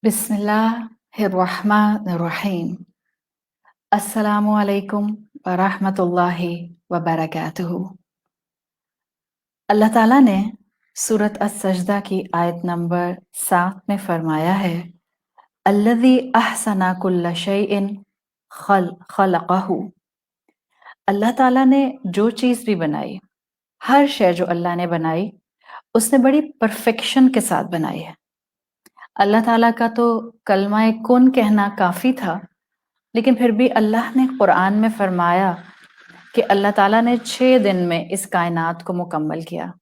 बिस्मिल्लाहिर्रहमानिर्रहीम। अस्सलामु अलैकुम व रहमतुल्लाहि व बरकातुहू। अल्लाह ताला ने सूरत अस-सजदा की आयत नंबर 7 में फरमाया है, अल्लज़ी अहसना कुल्ल शैइन खलक़हू। अल्लाह ताला ने जो चीज़ भी बनाई, हर शय जो अल्लाह ने बनाई, उसने बड़ी परफेक्शन के साथ बनाई है। अल्लाह ताला का तो कलमा कुन कहना काफ़ी था, लेकिन फिर भी अल्लाह ने कुरान में फरमाया कि अल्लाह ताला ने 6 दिन में इस कायनात को मुकम्मल किया।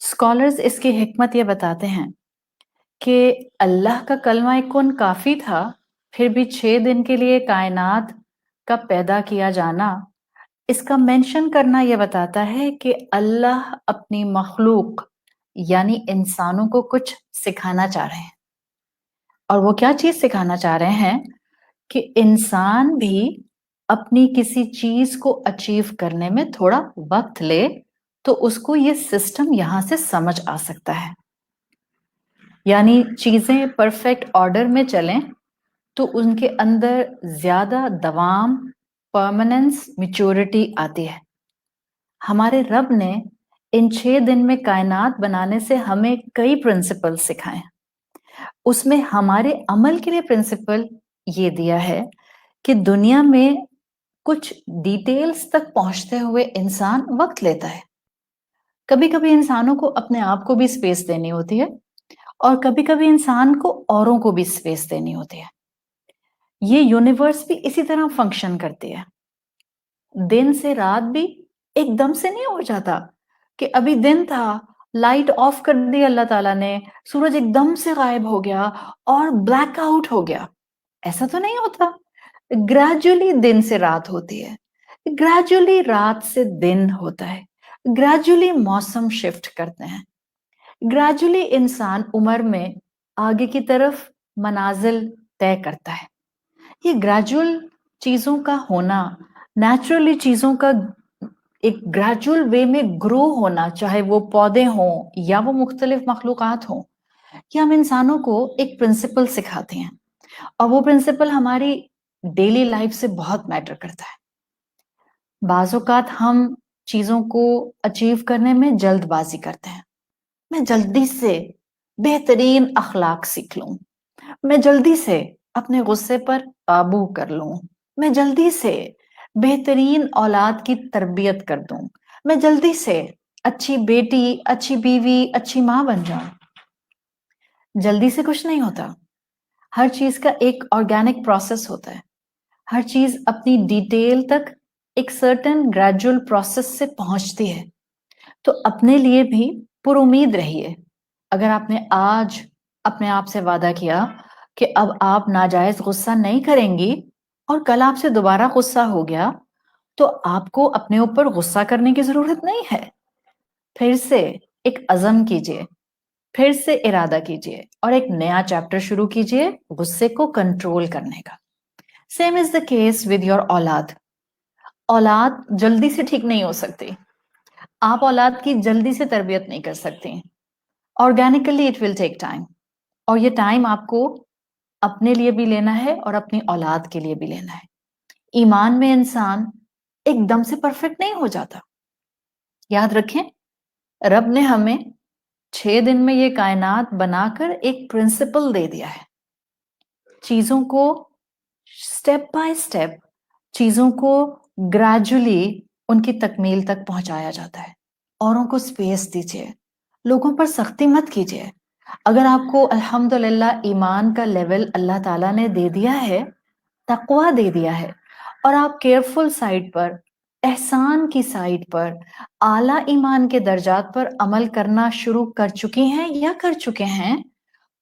स्कॉलर्स इसकी हिकमत ये बताते हैं कि अल्लाह का कलमा कुन काफ़ी था, फिर भी 6 दिन के लिए कायनात का पैदा किया जाना, इसका मेंशन करना ये बताता है कि अल्लाह अपनी मखलूक यानी इंसानों को कुछ सिखाना चाह रहे हैं। और वो क्या चीज़ सिखाना चाह रहे हैं कि इंसान भी अपनी किसी चीज़ को अचीव करने में थोड़ा वक़्त ले, तो उसको ये सिस्टम यहाँ से समझ आ सकता है। यानी चीज़ें परफेक्ट ऑर्डर में चलें, तो उनके अंदर ज़्यादा दवाम, परमानेंस, मैच्योरिटी आती है। हमारे रब ने इन 6 दिन में कायनात बनाने से हमें कई प्रिंसिपल सिखाए। उसमें हमारे अमल के लिए प्रिंसिपल ये दिया है कि दुनिया में कुछ डिटेल्स तक पहुंचते हुए इंसान वक्त लेता है। कभी-कभी इंसानों को अपने आप को भी स्पेस देनी होती है और कभी-कभी इंसान को औरों को भी स्पेस देनी होती है। ये यूनिवर्स भी इसी तरह फंक्शन करती है। दिन से रात भी एकदम से नहीं हो जाता कि अभी दिन था, लाइट ऑफ कर दी अल्लाह ताला ने, सूरज एकदम से गायब हो गया और ब्लैक आउट हो गया। ऐसा तो नहीं होता। ग्रेजुअली दिन से रात होती है, ग्रेजुअली रात से दिन होता है, ग्रेजुअली मौसम शिफ्ट करते हैं, ग्रेजुअली इंसान उम्र में आगे की तरफ मनाजिल तय करता है। ये ग्रेजुअल चीजों का होना, नेचुरली चीजों का एक ग्रेजुअल वे में ग्रो होना, चाहे वो पौधे हों या वो मुख्तलिफ मखलूकात हों, ये हम इंसानों को एक प्रिंसिपल सिखाते हैं और वो प्रिंसिपल हमारी डेली लाइफ से बहुत मैटर करता है। बाज़ औक़ात हम चीज़ों को अचीव करने में जल्दबाजी करते हैं। मैं जल्दी से बेहतरीन अखलाक सीख लूँ, मैं जल्दी से अपने गुस्से पर काबू कर लूँ, मैं जल्दी से बेहतरीन औलाद की तरबियत कर दूँ, मैं जल्दी से अच्छी बेटी, अच्छी बीवी, अच्छी माँ बन जाऊँ। जल्दी से कुछ नहीं होता। हर चीज़ का एक ऑर्गेनिक प्रोसेस होता है। हर चीज़ अपनी डिटेल तक एक सर्टेन ग्रेजुअल प्रोसेस से पहुंचती है। तो अपने लिए भी पुरुमीद रहिए। अगर आपने आज अपने आप से वादा किया कि अब आप नाजायज गुस्सा नहीं करेंगी और कल आपसे दोबारा गुस्सा हो गया, तो आपको अपने ऊपर गुस्सा करने की जरूरत नहीं है। फिर से एक अज़म कीजिए, फिर से इरादा कीजिए और एक नया चैप्टर शुरू कीजिए गुस्से को कंट्रोल करने का। Same is the case with your औलाद। औलाद जल्दी से ठीक नहीं हो सकती। आप औलाद की जल्दी से तरबियत नहीं कर सकती। Organically it will take time, और ये टाइम आपको अपने लिए भी लेना है और अपनी औलाद के लिए भी लेना है। ईमान में इंसान एकदम से परफेक्ट नहीं हो जाता। याद रखें, रब ने हमें 6 दिन में ये कायनात बनाकर एक प्रिंसिपल दे दिया है। चीजों को स्टेप बाय स्टेप, चीजों को ग्रेजुअली उनकी तकमील तक पहुंचाया जाता है। औरों को स्पेस दीजिए, लोगों पर सख्ती मत कीजिए। अगर आपको अल्हम्दुलिल्लाह ईमान का लेवल अल्लाह ताला ने दे दिया है, तकवा दे दिया है, और आप केयरफुल साइड पर, एहसान की साइड पर, आला ईमान के दर्जात पर अमल करना शुरू कर चुकी हैं या कर चुके हैं,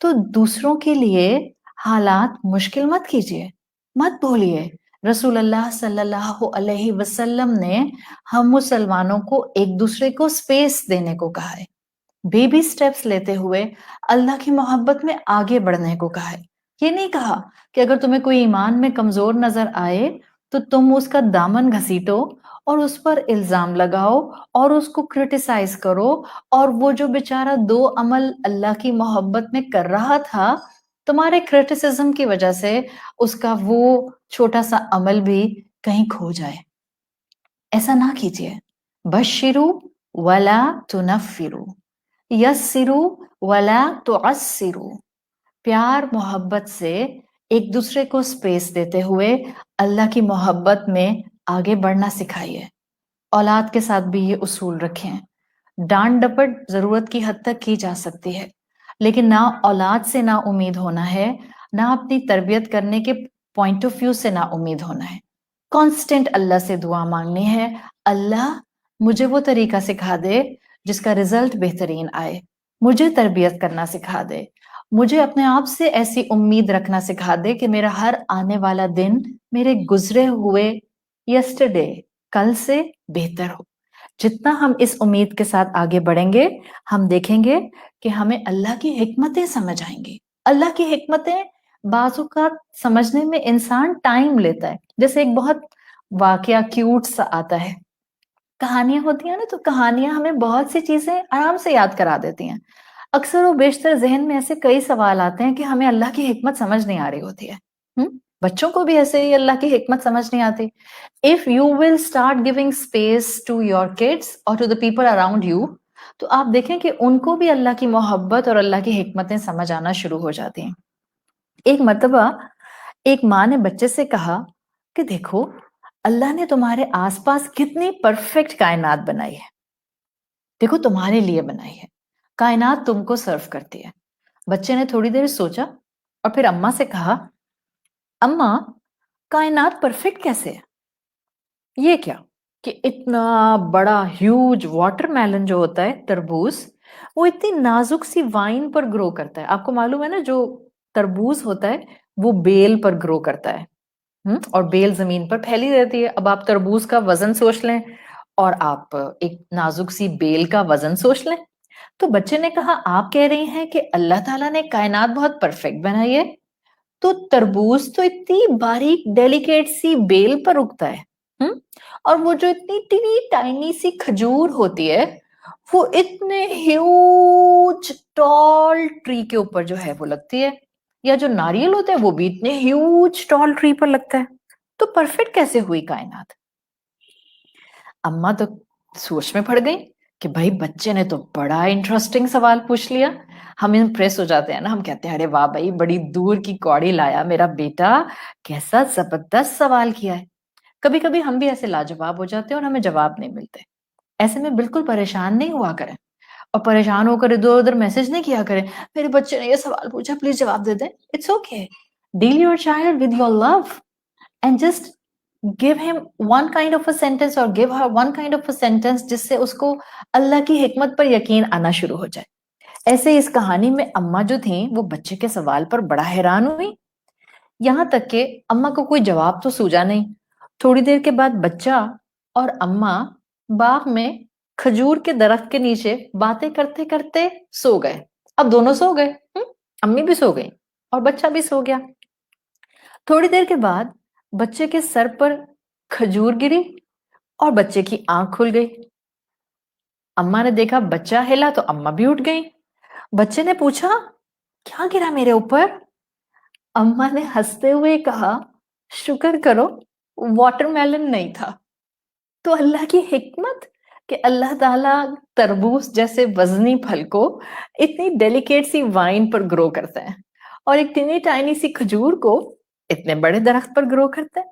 तो दूसरों के लिए हालात मुश्किल मत कीजिए। मत भूलिए, रसूलुल्लाह सल्लल्लाहु अलैहि वसल्लम ने हम मुसलमानों को एक दूसरे को स्पेस देने को कहा है। बेबी स्टेप्स लेते हुए अल्लाह की मोहब्बत में आगे बढ़ने को कहा है। ये नहीं कहा कि अगर तुम्हें कोई ईमान में कमजोर नजर आए तो तुम उसका दामन घसीटो और उस पर इल्जाम लगाओ और उसको क्रिटिसाइज करो, और वो जो बेचारा 2 अमल अल्लाह की मोहब्बत में कर रहा था تمہارے کرٹیسزم کی وجہ سے اس کا وہ چھوٹا سا عمل بھی کہیں کھو جائے. ایسا نہ کیجیے. بشرو ولا تنفرو، یسرو ولا تعسرو. پیار محبت سے ایک دوسرے کو سپیس دیتے ہوئے اللہ کی محبت میں آگے بڑھنا سکھائیے. اولاد کے ساتھ بھی یہ اصول رکھیں. ڈانٹ ڈپٹ ضرورت کی حد تک کی جا سکتی ہے، لیکن نہ اولاد سے نا امید ہونا ہے، نہ اپنی تربیت کرنے کے پوائنٹ آف ویو سے نا امید ہونا ہے. کانسٹنٹ اللہ سے دعا مانگنی ہے. اللہ مجھے وہ طریقہ سکھا دے جس کا رزلٹ بہترین آئے. مجھے تربیت کرنا سکھا دے. مجھے اپنے آپ سے ایسی امید رکھنا سکھا دے کہ میرا ہر آنے والا دن میرے گزرے ہوئے یسٹرڈے کل سے بہتر ہو. جتنا ہم اس امید کے ساتھ آگے بڑھیں گے، ہم دیکھیں گے کہ ہمیں اللہ کی حکمتیں سمجھ آئیں گی. اللہ کی حکمتیں بعض اوقات سمجھنے میں انسان ٹائم لیتا ہے. جیسے ایک بہت واقعہ کیوٹ سا آتا ہے، کہانیاں ہوتی ہیں نا، تو کہانیاں ہمیں بہت سی چیزیں آرام سے یاد کرا دیتی ہیں. اکثر و بیشتر ذہن میں ایسے کئی سوال آتے ہیں کہ ہمیں اللہ کی حکمت سمجھ نہیں آ رہی ہوتی ہے. بچوں کو بھی ایسے ہی اللہ کی حکمت سمجھ نہیں آتی. If you will start giving space to your kids or to the people around you, تو آپ دیکھیں کہ ان کو بھی اللہ کی محبت اور اللہ کی حکمتیں سمجھ آنا شروع ہو جاتی ہیں. ایک مرتبہ ایک ماں نے بچے سے کہا کہ دیکھو اللہ نے تمہارے آس پاس کتنی پرفیکٹ کائنات بنائی ہے، دیکھو تمہارے لیے بنائی ہے، کائنات تم کو سرو کرتی ہے. بچے نے تھوڑی دیر سوچا اور پھر اماں سے کہا، اماں کائنات پرفیکٹ کیسے ہے؟ یہ کیا کہ اتنا بڑا ہیوج واٹر میلن جو ہوتا ہے، تربوز، وہ اتنی نازک سی وائن پر گرو کرتا ہے. آپ کو معلوم ہے نا، جو تربوز ہوتا ہے وہ بیل پر گرو کرتا ہے، اور بیل زمین پر پھیلی رہتی ہے. اب آپ تربوز کا وزن سوچ لیں اور آپ ایک نازک سی بیل کا وزن سوچ لیں. تو بچے نے کہا، آپ کہہ رہی ہیں کہ اللہ تعالیٰ نے کائنات بہت پرفیکٹ بنائی ہے، تو تربوز تو اتنی باریک ڈیلیکیٹ سی بیل پر اگتا ہے، اور وہ جو اتنی ٹینی ٹائنی سی کھجور ہوتی ہے وہ اتنے ہیوج ٹال ٹری کے اوپر جو ہے وہ لگتی ہے، یا جو ناریل ہوتا ہے وہ بھی اتنے ہیوج ٹال ٹری پر لگتا ہے. تو پرفیکٹ کیسے ہوئی کائنات؟ اماں تو سوچ میں پڑ گئی کہ بھائی بچے نے تو بڑا انٹرسٹنگ سوال پوچھ لیا. ہم امپریس ہو جاتے ہیں نا، ہم کہتے ہیں ارے واہ بھائی بڑی دور کی کوڑی لایا میرا بیٹا، کیسا زبردست سوال کیا ہے. کبھی کبھی ہم بھی ایسے لاجواب ہو جاتے ہیں اور ہمیں جواب نہیں ملتے. ایسے میں بالکل پریشان نہیں ہوا کریں، اور پریشان ہو کر ادھر ادھر میسج نہیں کیا کریں، میرے بچے نے یہ سوال پوچھا پلیز جواب دے دیں. It's okay. Deal your child with your love and just give him one kind of a sentence or give her one kind of a sentence جس سے اس کو اللہ کی حکمت پر یقین آنا شروع ہو جائے. ایسے اس کہانی میں اماں جو تھیں وہ بچے کے سوال پر بڑا حیران ہوئی، یہاں تک کہ اماں کو کوئی جواب تو سوجا نہیں. تھوڑی دیر کے بعد بچہ اور اماں باغ میں کھجور کے درخت کے نیچے باتیں کرتے کرتے سو گئے. اب دونوں سو گئے، امی بھی سو گئی اور بچہ بھی سو گیا. تھوڑی دیر کے بعد بچے کے سر پر کھجور گری اور بچے کی آنکھ کھل گئی. اماں نے دیکھا بچہ ہلا تو اماں بھی اٹھ گئی. بچے نے پوچھا، کیا گرا میرے اوپر؟ اماں نے ہنستے ہوئے کہا، شکر کرو واٹر میلن نہیں تھا. تو اللہ کی حکمت کہ اللہ تعالیٰ تربوز جیسے وزنی پھل کو اتنی ڈیلیکیٹ سی وائن پر گرو کرتا ہے، اور ایک ٹینی ٹائنی سی کھجور کو اتنے بڑے درخت پر گرو کرتا ہے.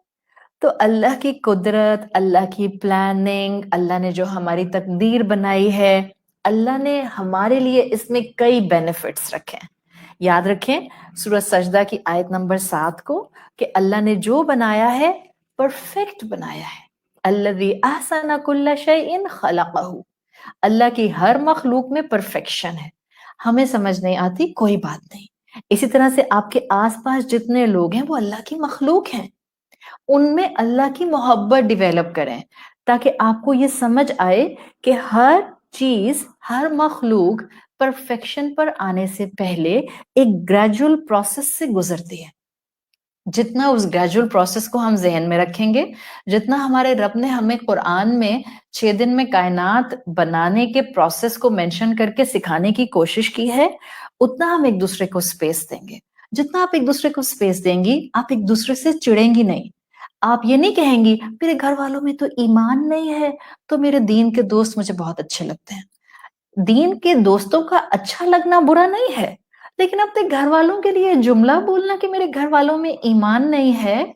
تو اللہ کی قدرت، اللہ کی پلاننگ، اللہ نے جو ہماری تقدیر بنائی ہے، اللہ نے ہمارے لیے اس میں کئی بینیفٹس رکھے ہیں. یاد رکھیں سورہ سجدہ کی آیت نمبر 7 کو، کہ اللہ نے جو بنایا ہے پرفیکٹ بنایا ہے. الذی احسن کل شیء خلقہ. اللہ کی ہر مخلوق میں پرفیکشن ہے. ہمیں سمجھ نہیں آتی، کوئی بات نہیں. اسی طرح سے آپ کے آس پاس جتنے لوگ ہیں وہ اللہ کی مخلوق ہیں، ان میں اللہ کی محبت ڈیویلپ کریں تاکہ آپ کو یہ سمجھ آئے کہ ہر چیز، ہر مخلوق پرفیکشن پر آنے سے پہلے ایک گریجول پروسیس سے گزرتی ہے. جتنا اس گریجول پروسیس کو ہم ذہن میں رکھیں گے، جتنا ہمارے رب نے ہمیں قرآن میں 6 دن میں کائنات بنانے کے پروسیس کو مینشن کر کے سکھانے کی کوشش کی ہے، اتنا ہم ایک دوسرے کو سپیس دیں گے. जितना आप एक दूसरे को स्पेस देंगी, आप एक दूसरे से चिढ़ेंगी नहीं। आप ये नहीं कहेंगी मेरे घर वालों में तो ईमान नहीं है, तो मेरे दीन के दोस्त मुझे बहुत अच्छे लगते हैं। दीन के दोस्तों का अच्छा लगना बुरा नहीं है, लेकिन अपने घर वालों के लिए जुमला बोलना कि मेरे घर वालों में ईमान नहीं है,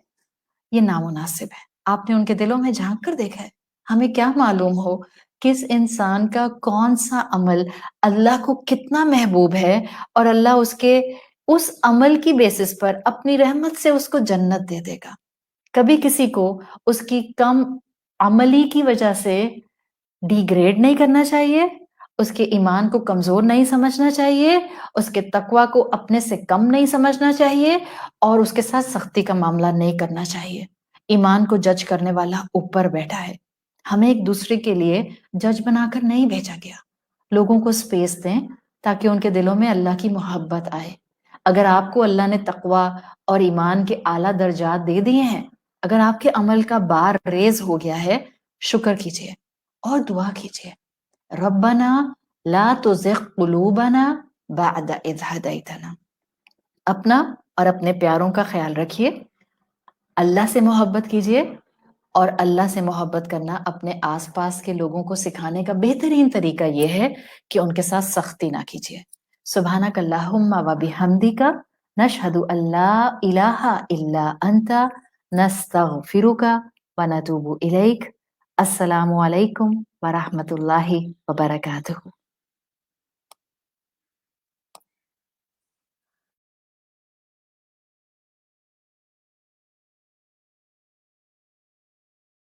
ये नामुनासिब है। आपने उनके दिलों में झांक कर देखा है? हमें क्या मालूम हो किस इंसान का कौन सा अमल अल्लाह को कितना महबूब है और अल्लाह उसके उस अमल की बेसिस पर अपनी रहमत से उसको जन्नत दे देगा। कभी किसी को उसकी कम अमली की वजह से डिग्रेड नहीं करना चाहिए, उसके ईमान को कमज़ोर नहीं समझना चाहिए, उसके तक़वा को अपने से कम नहीं समझना चाहिए और उसके साथ सख्ती का मामला नहीं करना चाहिए। ईमान को जज करने वाला ऊपर बैठा है। हमें एक-दूसरे के लिए जज बनाकर नहीं भेजा गया। लोगों को स्पेस दें ताकि उनके दिलों में अल्लाह की मोहब्बत आए। अगर आपको अल्लाह ने तक़वा और ईमान के आला दर्जात दे दिए हैं, अगर आपके अमल का बार रेज़ हो गया है, शुक्र कीजिए और दुआ कीजिए। रब्बना ला तुज़िग़ क़ुलूबना बअद इज़ हदैतना। अपना और अपने प्यारों का ख्याल रखिए, अल्लाह से मोहब्बत कीजिए और अल्लाह से मोहब्बत करना अपने आस-पास के लोगों को सिखाने का बेहतरीन तरीका ये है कि उनके साथ सख्ती ना कीजिए। सुब्हानक अल्लाहुम्मा व बिहम्दिका नशहदु अल्ला इलाहा इल्ला अंता नस्तगफिरुका व नतूबु इलैक। अस्सलामु अलैकुम व रहमतुल्लाहि व बरकातुहू।